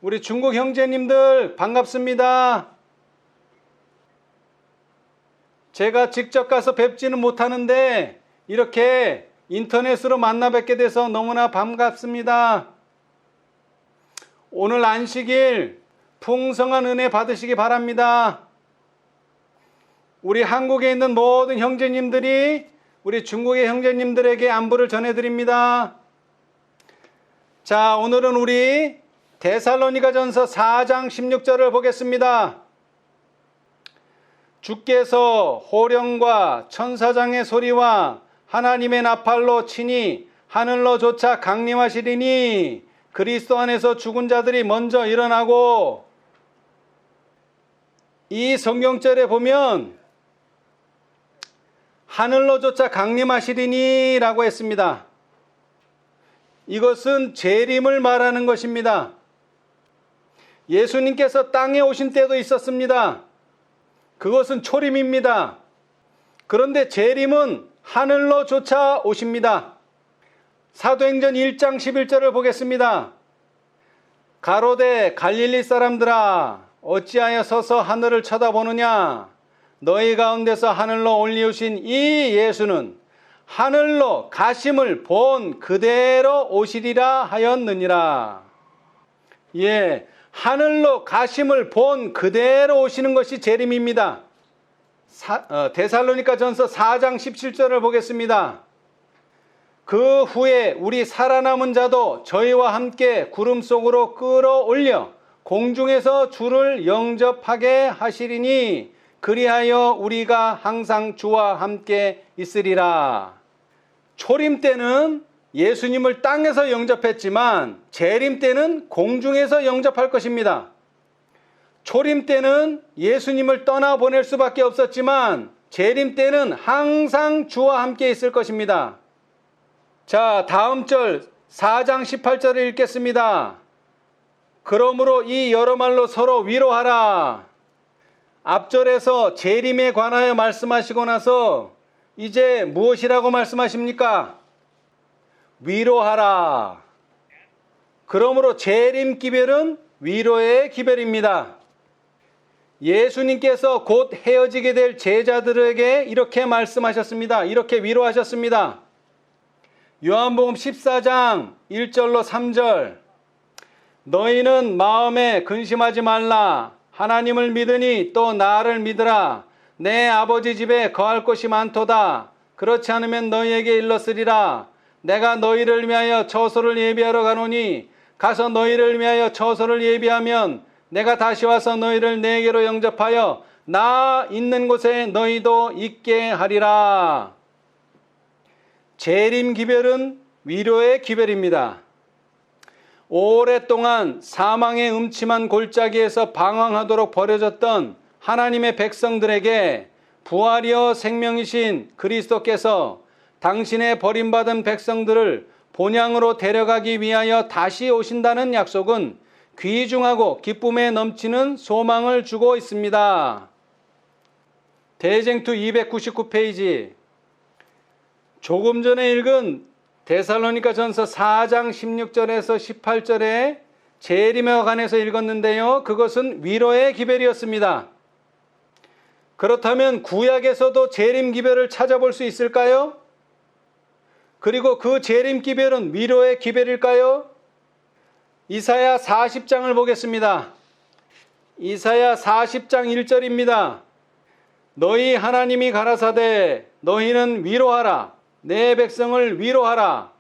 우리 중국 형제님들 반갑습니다. 제가 직접 가서 뵙지는 못하는데 이렇게 인터넷으로 만나 뵙게 돼서 너무나 반갑습니다. 오늘 안식일 풍성한 은혜 받으시기 바랍니다. 우리 한국에 있는 모든 형제님들이 우리 중국의 형제님들에게 안부를 전해드립니다. 자, 오늘은 우리 데살로니가전서 4장 16절을 보겠습니다. 주께서 호령과 천사장의 소리와 하나님의 나팔로 치니 하늘로 조차 강림하시리니 그리스도 안에서 죽은 자들이 먼저 일어나고, 이 성경절에 보면 하늘로 조차 강림하시리니 라고 했습니다. 이것은 재림을 말하는 것입니다. 예수님께서 땅에 오신 때도 있었습니다. 그것은 초림입니다. 그런데 재림은 하늘로 조차 오십니다. 사도행전 1장 11절을 보겠습니다. 가로되 갈릴리 사람들아 어찌하여 서서 하늘을 쳐다보느냐, 너희 가운데서 하늘로 올리우신 이 예수는 하늘로 가심을 본 그대로 오시리라 하였느니라. 예, 하늘로 가심을 본 그대로 오시는 것이 재림입니다. 데살로니가전서 4장 17절을 보겠습니다. 그 후에 우리 살아남은 자도 저희와 함께 구름 속으로 끌어올려 공중에서 주를 영접하게 하시리니 그리하여 우리가 항상 주와 함께 있으리라. 초림 때는 예수님을 땅에서 영접했지만 재림 때는 공중에서 영접할 것입니다. 초림 때는 예수님을 떠나보낼 수밖에 없었지만 재림 때는 항상 주와 함께 있을 것입니다. 자, 다음 절 4장 18절을 읽겠습니다. 그러므로 이 여러 말로 서로 위로하라. 앞절에서 재림에 관하여 말씀하시고 나서 이제 무엇이라고 말씀하십니까? 위로하라. 그러므로 재림 기별은 위로의 기별입니다. 예수님께서 곧 헤어지게 될 제자들에게 이렇게 말씀하셨습니다. 이렇게 위로하셨습니다. 요한복음 14장 1절로 3절. 너희는 마음에 근심하지 말라. 하나님을 믿으니 또 나를 믿으라. 내 아버지 집에 거할 곳이 많도다. 그렇지 않으면 너희에게 일렀으리라. 내가 너희를 위하여 처소를 예비하러 가노니 가서 너희를 위하여 처소를 예비하면 내가 다시 와서 너희를 내게로 영접하여 나 있는 곳에 너희도 있게 하리라. 재림 기별은 위로의 기별입니다. 오랫동안 사망의 음침한 골짜기에서 방황하도록 버려졌던 하나님의 백성들에게 부활이여 생명이신 그리스도께서 당신의 버림받은 백성들을 본향으로 데려가기 위하여 다시 오신다는 약속은 귀중하고 기쁨에 넘치는 소망을 주고 있습니다. 대쟁투 299페이지. 조금 전에 읽은 데살로니가전서 4장 16절에서 18절에 재림에 관해서 읽었는데요. 그것은 위로의 기별이었습니다. 그렇다면 구약에서도 재림 기별을 찾아볼 수 있을까요? 그리고 그 재림 기별은 위로의 기별일까요? 이사야 40장을 보겠습니다. 이사야 40장 1절입니다. 너희 하나님이 가라사대 너희는 위로하라. 내 백성을 위로하라.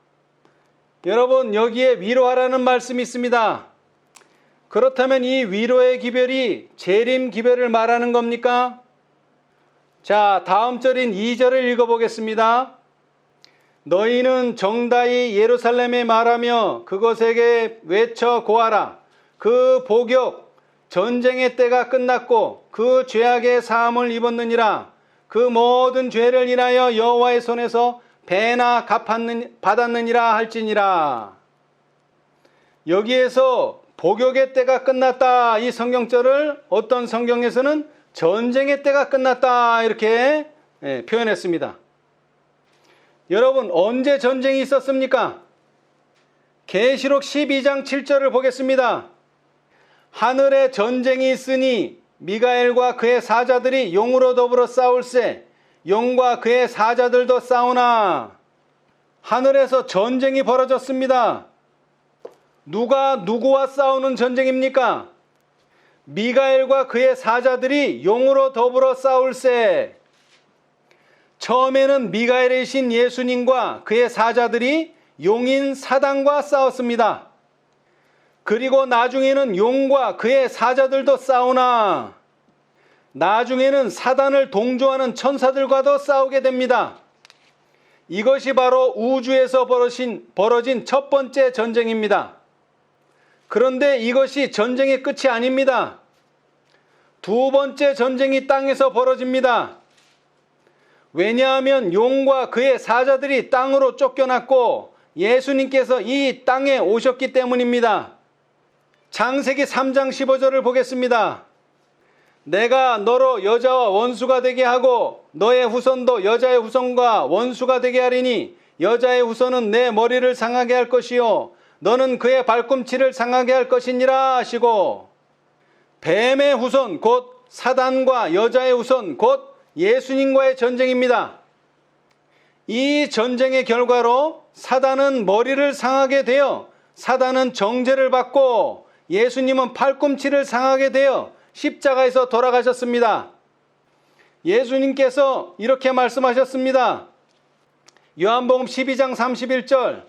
여러분, 여기에 위로하라는 말씀이 있습니다. 그렇다면 이 위로의 기별이 재림 기별을 말하는 겁니까? 자, 다음 절인 2절을 읽어보겠습니다. 너희는 정다이 예루살렘에 말하며 그것에게 외쳐 고하라. 그 복역 전쟁의 때가 끝났고 그 죄악의 사함을 입었느니라. 그 모든 죄를 인하여 여호와의 손에서 배나 받았느니라 할지니라. 여기에서 복역의 때가 끝났다, 이 성경절을 어떤 성경에서는 전쟁의 때가 끝났다 이렇게 표현했습니다. 여러분, 언제 전쟁이 있었습니까? 계시록 12장 7절을 보겠습니다. 하늘에 전쟁이 있으니 미가엘과 그의 사자들이 용으로 더불어 싸울세. 용과 그의 사자들도 싸우나. 하늘에서 전쟁이 벌어졌습니다. 누가 누구와 싸우는 전쟁입니까? 미가엘과 그의 사자들이 용으로 더불어 싸울세. 처음에는 미가엘의 신 예수님과 그의 사자들이 용인 사단과 싸웠습니다. 그리고 나중에는 용과 그의 사자들도 싸우나 나중에는 사단을 동조하는 천사들과도 싸우게 됩니다. 이것이 바로 우주에서 벌어진 첫 번째 전쟁입니다. 그런데 이것이 전쟁의 끝이 아닙니다. 두 번째 전쟁이 땅에서 벌어집니다. 왜냐하면 용과 그의 사자들이 땅으로 쫓겨났고 예수님께서 이 땅에 오셨기 때문입니다. 창세기 3장 15절을 보겠습니다. 내가 너로 여자와 원수가 되게 하고 너의 후손도 여자의 후손과 원수가 되게 하리니 여자의 후손은 내 머리를 상하게 할 것이요 너는 그의 발꿈치를 상하게 할 것이니라 하시고, 뱀의 후손 곧 사단과 여자의 후손 곧 예수님과의 전쟁입니다. 이 전쟁의 결과로 사단은 머리를 상하게 되어 사단은 정죄를 받고 예수님은 팔꿈치를 상하게 되어 십자가에서 돌아가셨습니다. 예수님께서 이렇게 말씀하셨습니다. 요한복음 12장 31절,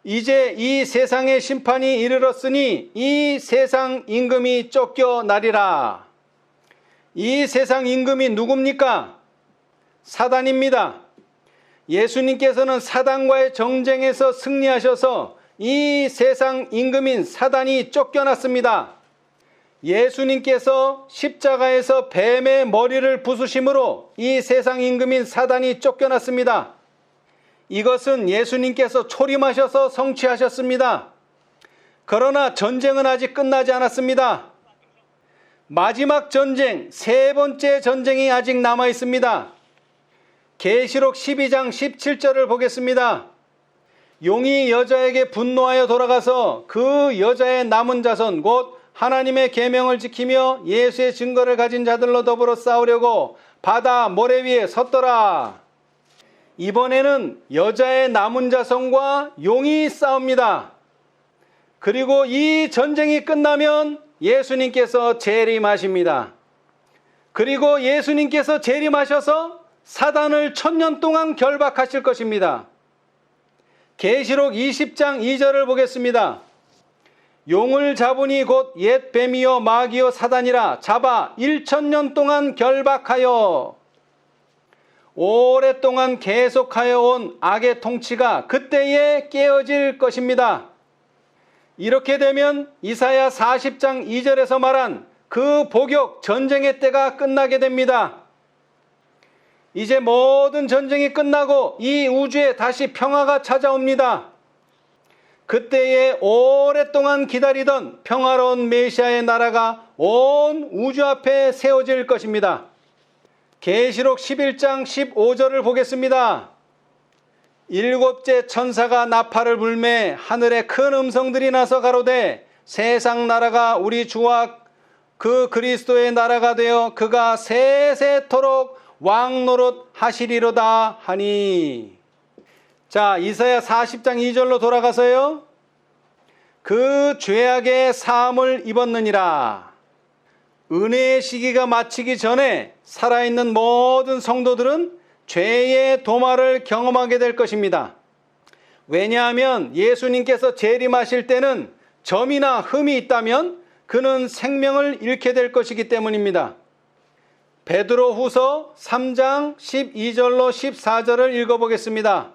이제 이 세상의 심판이 이르렀으니 이 세상 임금이 쫓겨나리라. 이 세상 임금이 누굽니까? 사단입니다. 예수님께서는 사단과의 정쟁에서 승리하셔서 이 세상 임금인 사단이 쫓겨났습니다. 예수님께서 십자가에서 뱀의 머리를 부수심으로 이 세상 임금인 사단이 쫓겨났습니다. 이것은 예수님께서 초림하셔서 성취하셨습니다. 그러나 전쟁은 아직 끝나지 않았습니다. 마지막 전쟁, 세 번째 전쟁이 아직 남아 있습니다. 계시록 12장 17절을 보겠습니다. 용이 여자에게 분노하여 돌아가서 그 여자의 남은 자손 곧 하나님의 계명을 지키며 예수의 증거를 가진 자들로 더불어 싸우려고 바다 모래 위에 섰더라. 이번에는 여자의 남은 자손과 용이 싸웁니다. 그리고 이 전쟁이 끝나면 예수님께서 재림하십니다. 그리고 예수님께서 재림하셔서 사단을 1000년 동안 결박하실 것입니다. 계시록 20장 2절을 보겠습니다. 용을 잡으니 곧 옛 뱀이요 마귀요 사단이라 잡아 1000년 동안 결박하여 오랫동안 계속하여 온 악의 통치가 그때에 깨어질 것입니다. 이렇게 되면 이사야 40장 2절에서 말한 그 복역 전쟁의 때가 끝나게 됩니다. 이제 모든 전쟁이 끝나고 이 우주에 다시 평화가 찾아옵니다. 그때에 오랫동안 기다리던 평화로운 메시아의 나라가 온 우주 앞에 세워질 것입니다. 계시록 11장 15절을 보겠습니다. 일곱째 천사가 나팔을 불매 하늘에 큰 음성들이 나서 가로되 세상 나라가 우리 주와 그 그리스도의 나라가 되어 그가 세세토록 왕노릇 하시리로다 하니. 자, 이사야 40장 2절로 돌아가서요. 그 죄악의 사함을 입었느니라. 은혜의 시기가 마치기 전에 살아있는 모든 성도들은 죄의 도마를 경험하게 될 것입니다. 왜냐하면 예수님께서 재림하실 때는 점이나 흠이 있다면 그는 생명을 잃게 될 것이기 때문입니다. 베드로후서 3장 12절로 14절을 읽어보겠습니다.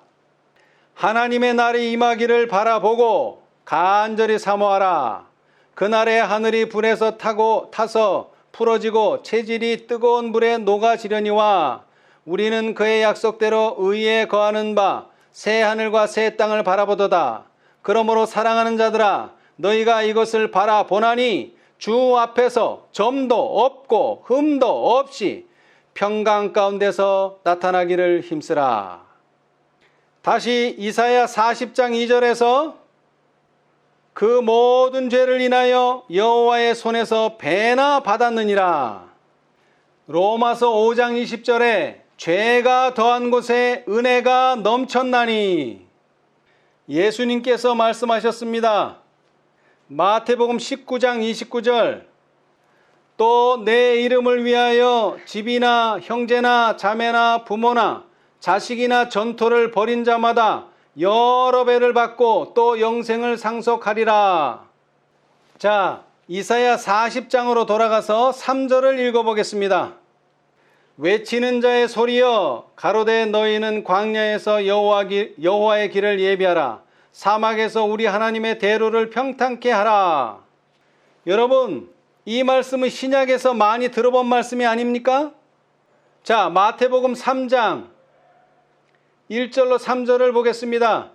하나님의 날이 임하기를 바라보고 간절히 사모하라. 그날에 하늘이 불에서 타서 풀어지고 체질이 뜨거운 불에 녹아지려니와 우리는 그의 약속대로 의에 거하는 바 새 하늘과 새 땅을 바라보도다. 그러므로 사랑하는 자들아 너희가 이것을 바라보나니 주 앞에서 점도 없고 흠도 없이 평강 가운데서 나타나기를 힘쓰라. 다시 이사야 40장 2절에서 그 모든 죄를 인하여 여호와의 손에서 배나 받았느니라. 로마서 5장 20절에 죄가 더한 곳에 은혜가 넘쳤나니 예수님께서 말씀하셨습니다. 마태복음 19장 29절 또 내 이름을 위하여 집이나 형제나 자매나 부모나 자식이나 전토를 벌인 자마다 여러 배를 받고 또 영생을 상속하리라. 자, 이사야 40장으로 돌아가서 3절을 읽어보겠습니다. 외치는 자의 소리여 가로되 너희는 광야에서 여호와의 길을 예비하라. 사막에서 우리 하나님의 대로를 평탄케 하라. 여러분, 이 말씀은 신약에서 많이 들어본 말씀이 아닙니까? 자, 마태복음 3장 1절로 3절을 보겠습니다.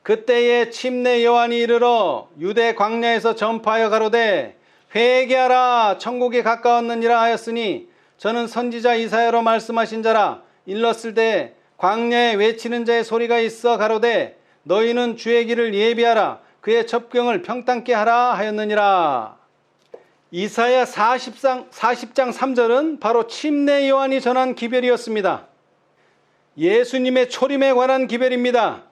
그때에 침례 요한이 이르러 유대 광야에서 전파하여 가로되 회개하라 천국이 가까웠느니라 하였으니 저는 선지자 이사야로 말씀하신 자라. 일렀을 때 광야에 외치는 자의 소리가 있어 가로되 너희는 주의 길을 예비하라. 그의 첩경을 평탄케 하라 하였느니라. 이사야 40장 3절은 바로 침례 요한이 전한 기별이었습니다. 예수님의 초림에 관한 기별입니다.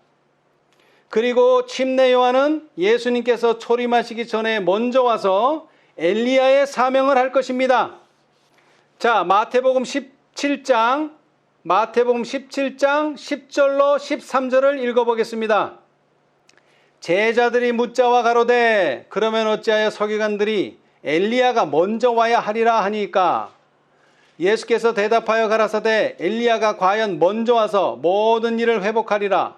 그리고 침례 요한은 예수님께서 초림하시기 전에 먼저 와서 엘리야의 사명을 할 것입니다. 자, 마태복음 17장 10절로 13절을 읽어보겠습니다. 제자들이 묻자와 가로되 그러면 어찌하여 서기관들이 엘리야가 먼저 와야 하리라 하니까 예수께서 대답하여 가라사대 엘리야가 과연 먼저 와서 모든 일을 회복하리라.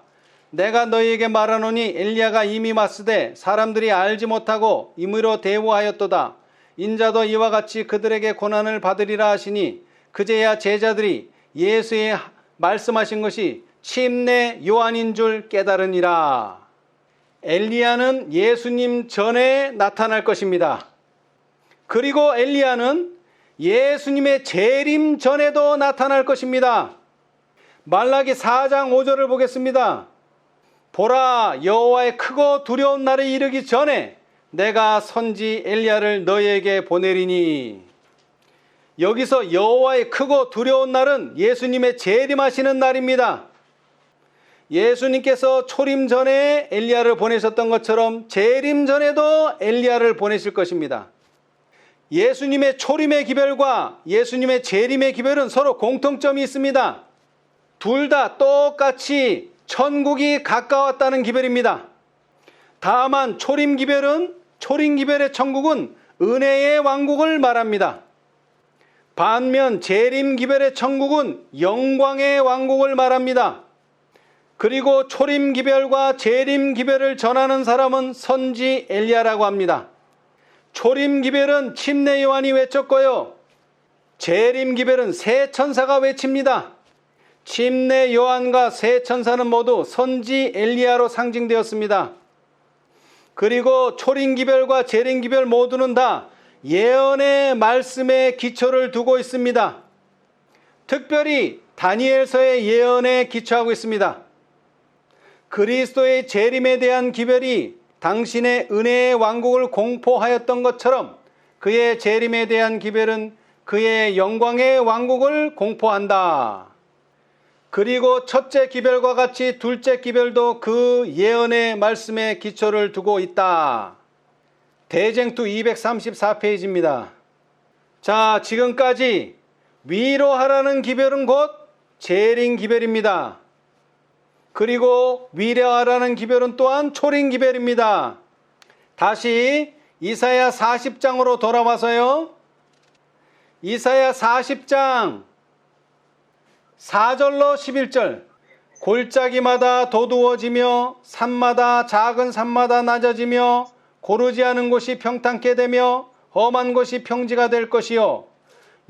내가 너희에게 말하노니 엘리야가 이미 왔으되 사람들이 알지 못하고 임의로 대우하였도다. 인자도 이와 같이 그들에게 고난을 받으리라 하시니 그제야 제자들이 예수의 말씀하신 것이 침례 요한인 줄 깨달으니라. 엘리야는 예수님 전에 나타날 것입니다. 그리고 엘리야는 예수님의 재림 전에도 나타날 것입니다. 말라기 4장 5절을 보겠습니다. 보라 여호와의 크고 두려운 날이 이르기 전에 내가 선지 엘리야를 너희에게 보내리니. 여기서 여호와의 크고 두려운 날은 예수님의 재림하시는 날입니다. 예수님께서 초림 전에 엘리야를 보내셨던 것처럼 재림 전에도 엘리야를 보내실 것입니다. 예수님의 초림의 기별과 예수님의 재림의 기별은 서로 공통점이 있습니다. 둘 다 똑같이 천국이 가까웠다는 기별입니다. 다만 초림 기별의 천국은 은혜의 왕국을 말합니다. 반면 재림 기별의 천국은 영광의 왕국을 말합니다. 그리고 초림 기별과 재림 기별을 전하는 사람은 선지 엘리야라고 합니다. 초림 기별은 침례 요한이 외쳤고요. 재림 기별은 세 천사가 외칩니다. 침례 요한과 세 천사는 모두 선지 엘리야로 상징되었습니다. 그리고 초림 기별과 재림 기별 모두는 다 예언의 말씀에 기초를 두고 있습니다. 특별히 다니엘서의 예언에 기초하고 있습니다. 그리스도의 재림에 대한 기별이 당신의 은혜의 왕국을 공포하였던 것처럼 그의 재림에 대한 기별은 그의 영광의 왕국을 공포한다. 그리고 첫째 기별과 같이 둘째 기별도 그 예언의 말씀에 기초를 두고 있다. 대쟁투 234페이지입니다. 자, 지금까지 위로하라는 기별은 곧 재림 기별입니다. 그리고 위로하라는 기별은 또한 초림 기별입니다. 다시 이사야 40장으로 돌아와서요. 이사야 40장 4절로 11절 골짜기마다 도두어지며 산마다 작은 산마다 낮아지며 고르지 않은 곳이 평탄케 되며 험한 곳이 평지가 될 것이요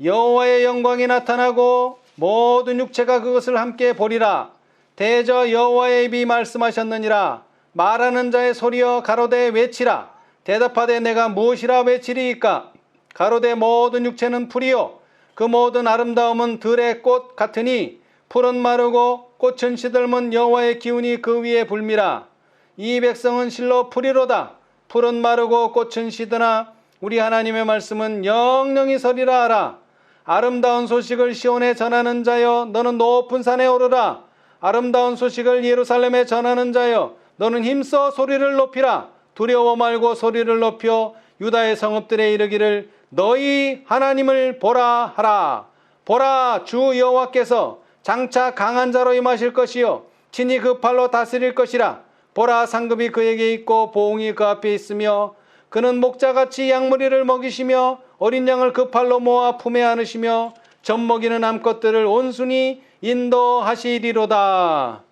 여호와의 영광이 나타나고 모든 육체가 그것을 함께 보리라. 대저 여호와의 입이 말씀하셨느니라. 말하는 자의 소리여 가로되 외치라. 대답하되 내가 무엇이라 외치리이까. 가로되 모든 육체는 풀이요 그 모든 아름다움은 들의 꽃 같으니 풀은 마르고 꽃은 시들면 여호와의 기운이 그 위에 불미라. 이 백성은 실로 풀이로다. 풀은 마르고 꽃은 시드나 우리 하나님의 말씀은 영영이 서리라 하라. 아름다운 소식을 시온에 전하는 자여 너는 높은 산에 오르라. 아름다운 소식을 예루살렘에 전하는 자여 너는 힘써 소리를 높이라. 두려워 말고 소리를 높여 유다의 성읍들에 이르기를 너희 하나님을 보라 하라. 보라, 주 여호와께서 장차 강한 자로 임하실 것이요 친히 그 팔로 다스릴 것이라. 보라, 상급이 그에게 있고 보응이 그 앞에 있으며 그는 목자같이 양무리를 먹이시며 어린 양을 그 팔로 모아 품에 안으시며 젖먹이는 암것들을 온순히 인도하시리로다.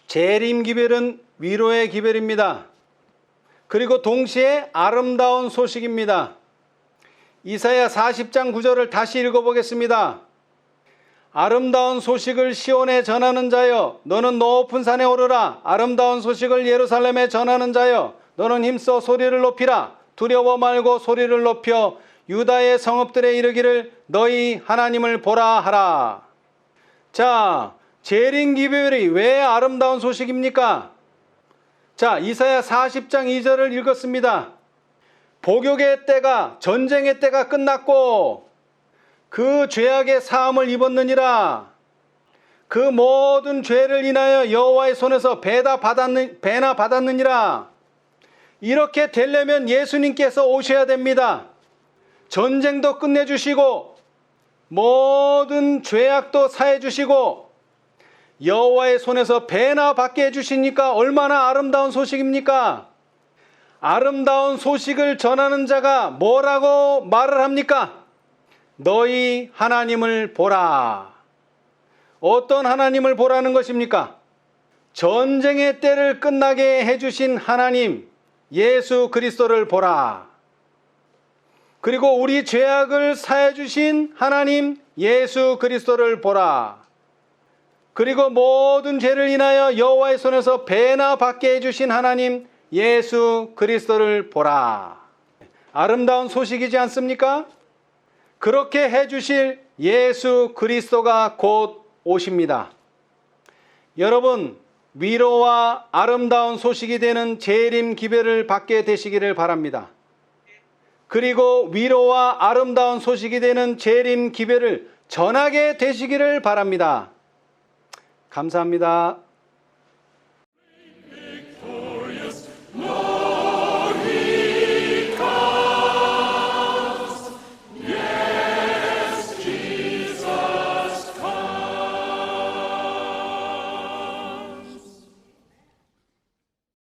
재림 기별은 위로의 기별입니다. 그리고 동시에 아름다운 소식입니다. 이사야 40장 9절을 다시 읽어보겠습니다. 아름다운 소식을 시온에 전하는 자여 너는 높은 산에 오르라. 아름다운 소식을 예루살렘에 전하는 자여 너는 힘써 소리를 높이라. 두려워 말고 소리를 높여 유다의 성읍들에 이르기를 너희 하나님을 보라 하라. 자, 재림 기별이 왜 아름다운 소식입니까? 자, 이사야 40장 2절을 읽었습니다. 복역의 때가, 전쟁의 때가 끝났고 그 죄악의 사함을 입었느니라. 그 모든 죄를 인하여 여호와의 손에서 배나 받았느니라. 이렇게 되려면 예수님께서 오셔야 됩니다. 전쟁도 끝내주시고 모든 죄악도 사해주시고 여호와의 손에서 배나 받게 해주시니까 얼마나 아름다운 소식입니까? 아름다운 소식을 전하는 자가 뭐라고 말을 합니까? 너희 하나님을 보라. 어떤 하나님을 보라는 것입니까? 전쟁의 때를 끝나게 해주신 하나님 예수 그리스도를 보라. 그리고 우리 죄악을 사해 주신 하나님 예수 그리스도를 보라. 그리고 모든 죄를 인하여 여호와의 손에서 배나 받게 해주신 하나님 예수 그리스도를 보라. 아름다운 소식이지 않습니까? 그렇게 해주실 예수 그리스도가 곧 오십니다. 여러분, 위로와 아름다운 소식이 되는 재림 기별을 받게 되시기를 바랍니다. 그리고 위로와 아름다운 소식이 되는 재림 기별을 전하게 되시기를 바랍니다. 감사합니다.